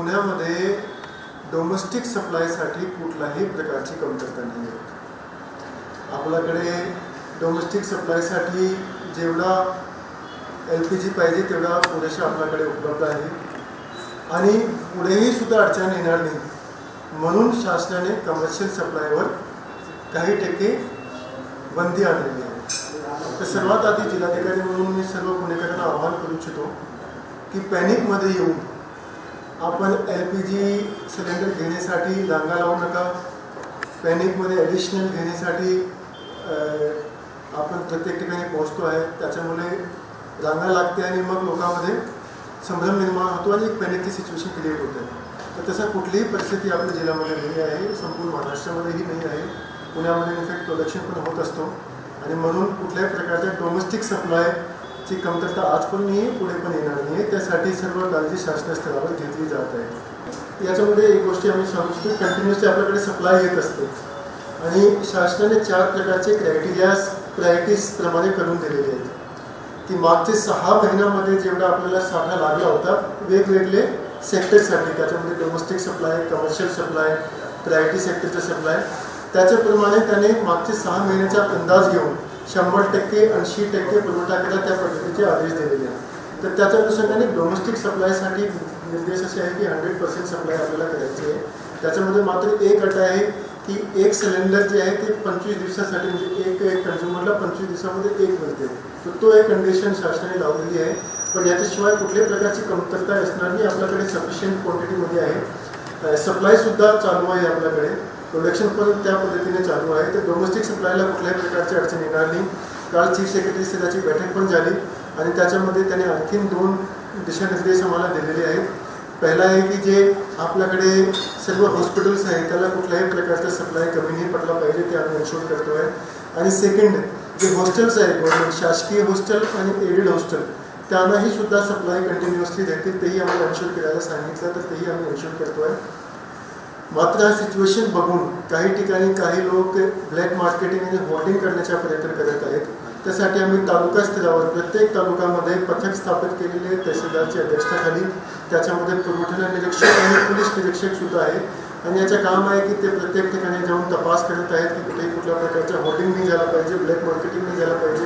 पुण्यामध्ये डोमेस्टिक सप्लायसाठी कुठलाही प्रकारची कमतरता नाही आहे. आपल्याकडे डोमेस्टिक सप्लायसाठी जेवढा LPG पाहिजे तेवढा पुरेशा आपल्याकडे उपलब्ध आहे आणि पुढेही सुद्धा अडचण येणार नाही म्हणून शासनाने कमर्शियल सप्लायवर काही टक्के बंदी आणलेली आहे. तर सर्वात आधी जिल्हाधिकारी म्हणून मी सर्व पुणेकरांना आवाहन करू इच्छितो की पॅनिकमध्ये येऊन आपण LPG सिलेंडर घेण्यासाठी रांगा लावू नका. पॅनिकमध्ये ॲडिशनल घेण्यासाठी आपण प्रत्येक ठिकाणी पोहोचतो आहे, त्याच्यामुळे रांगा लागते आणि मग लोकांमध्ये संभ्रम निर्माण होतो आणि एक पॅनिकची सिच्युएशन क्रिएट होते. तर तसं कुठलीही परिस्थिती आपल्या जिल्ह्यामध्ये नाही आहे, संपूर्ण महाराष्ट्रामध्येही नाही आहे. पुण्यामध्ये इनफॅक्ट प्रोडक्शन पण होत असतो आणि म्हणून कुठल्याही प्रकारच्या डोमेस्टिक सप्लायची कमतरता आज पण नाही आहे, पुढे पण येणार नाही आहे. त्यासाठी सर्व काळजी शासन स्तरावर घेतली जात आहे. याच्यामध्ये एक गोष्टी आम्ही सांगू शकतो, कंटिन्युअसली आपल्याकडे सप्लाय येत असते आणि शासनाने 4 प्रकारचे प्रायोरिटीज प्रमाणे करून दिलेले आहेत की मागचे 6 महिन्यामध्ये जेवढा आपल्याला साठा लागला होता वेगवेगळे सेक्टरसाठी, त्याच्यामध्ये domestic supply, commercial supply, priority सेक्टरचा सप्लाय, त्याच्याप्रमाणे त्याने मागचे 6 महिन्याचा अंदाज घेऊन 100%, 80% पुरवठा केला, त्या पद्धतीचे आदेश दिलेले आहेत. तर त्याच्या अनुषंगाने डोमेस्टिक सप्लायसाठी निर्देश असे आहे की 100% सप्लाय आपल्याला करायची आहे. त्याच्यामध्ये मात्र एक अट आहे की एक सिलेंडर जे आहे ते 25 दिवसासाठी, म्हणजे एक कन्झ्युमरला 25 दिवसामध्ये एक मिळते. तर तो एक कंडिशन शासनाने लावलेली आहे. पण याच्याशिवाय कुठल्याही प्रकारची कमतरता असणार नाही. आपल्याकडे सफिशियंट क्वांटिटीमध्ये आहे. सप्लायसुद्धा चालू आहे आपल्याकडे, प्रोडक्शन पण त्या पद्धतीने चालू आहे. तर डोमेस्टिक सप्लायला कुठल्याही प्रकारची अडचण येणार नाही. काल चीफ सेक्रेटरी स्तराची बैठक पण झाली आणि त्याच्यामध्ये त्याने आणखीन 2 दिशानिर्देश आम्हाला दिलेले आहेत. पहिला आहे की जे आपल्याकडे सर्व हॉस्पिटल्स आहेत त्याला कुठल्याही प्रकारचा सप्लाय कमी नाही पडला पाहिजे, ते आम्ही एन्शोर करतो आहे. आणि सेकंड, जे हॉस्टेल्स आहेत गव्हर्नमेंट, शासकीय हॉस्टेल आणि एडेड हॉस्टेल, त्यांनाही सुद्धा सप्लाय कंटिन्युअसली देतील, तेही आम्हाला एन्शोर करायला सांगितलं, तर तेही आम्ही एन्शोर करतो आहे. मात्र हा सिच्युएशन बघून काही ठिकाणी काही लोक ब्लॅक मार्केटिंग आणि होल्डिंग करण्याचा प्रयत्न करत आहेत. त्यासाठी आम्ही तालुका स्तरावर प्रत्येक तालुक्यामध्ये पथक स्थापित केलेले आहेत तहसीलदारच्या अध्यक्षतेखाली. त्याच्यामध्ये पुरवठा निरीक्षक आणि पोलीस निरीक्षक सुद्धा आहे आणि याचं काम आहे की ते प्रत्येक ठिकाणी जाऊन तपास करत आहेत की कुठेही कुठल्या प्रकारच्या होल्डिंग नाही झाला पाहिजे, ब्लॅक मार्केटिंग नाही झालं पाहिजे.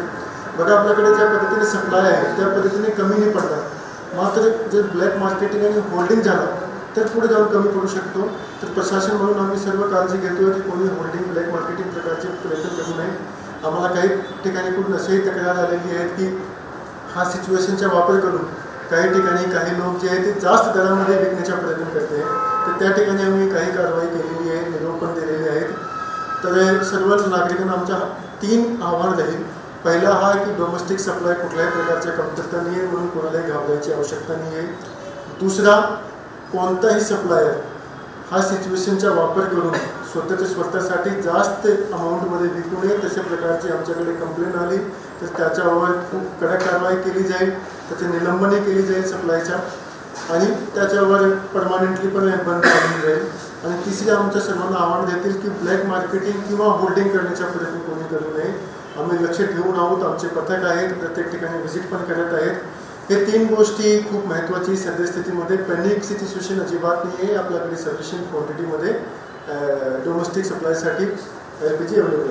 बघा, आपल्याकडे ज्या पद्धतीने सप्लाय आहे त्या पद्धतीने कमी नाही पडतात, मात्र जर ब्लॅक मार्केटिंग आणि होल्डिंग झालं तर पुढे जाऊन कमी पडू शकतो. तर प्रशासन म्हणून आम्ही सर्व काळजी घेतो की कोणी होल्डिंग, ब्लॅक मार्केटिंग प्रकारचे प्रयत्न करू नये. आम्हाला काही ठिकाणी कुठून असेही तक्रार आलेली आहेत की हा सिच्युएशनचा वापर करून काही ठिकाणी काही लोक जे आहेत ते जास्त दरामध्ये विकण्याचा प्रयत्न करते आहेत. तर त्या ठिकाणी आम्ही काही कारवाई केलेली आहे, निरोपण दिलेले आहेत. तर सर्व नागरिकांना आमच्या 3 आव्हान राहील. पहिला हा की डोमेस्टिक सप्लाय कुठल्याही प्रकारच्या कमतरता नाही आहे म्हणून कोणालाही घाबरायची आवश्यकता नाही आहे. दुसरा, कोणताही सप्लायर हा सिच्युएशनचा वापर करून स्वतःसाठी जास्त अमाऊंटमध्ये विकू नये. तशा प्रकारची आमच्याकडे कंप्लेंट आली तर त्याच्यावर खूप कडक कारवाई केली जाईल, त्याचे निलंबनही केली जाईल सप्लायच्या आणि त्याच्यावर परमानेंटली पण बंद केली जाईल. आणि तिसरी आमच्या सर्वांना आव्हान देतील की ब्लॅक मार्केटिंग किंवा होल्डिंग करण्याचा प्रयत्न कोणी करू नये. आम्ही लक्ष ठेवून आहोत, आमचे पथक आहेत, प्रत्येक ठिकाणी व्हिजिट पण करत आहेत. हे 3 गोष्टी खूप महत्त्वाची सद्यस्थितीमध्ये. पॅनिकची सिच्युएशन अजिबात नाही आहे. आपल्याकडे सफिशियंट क्वांटिटीमध्ये डोमेस्टिक सप्लायसाठी LPG अवेलेबल आहे.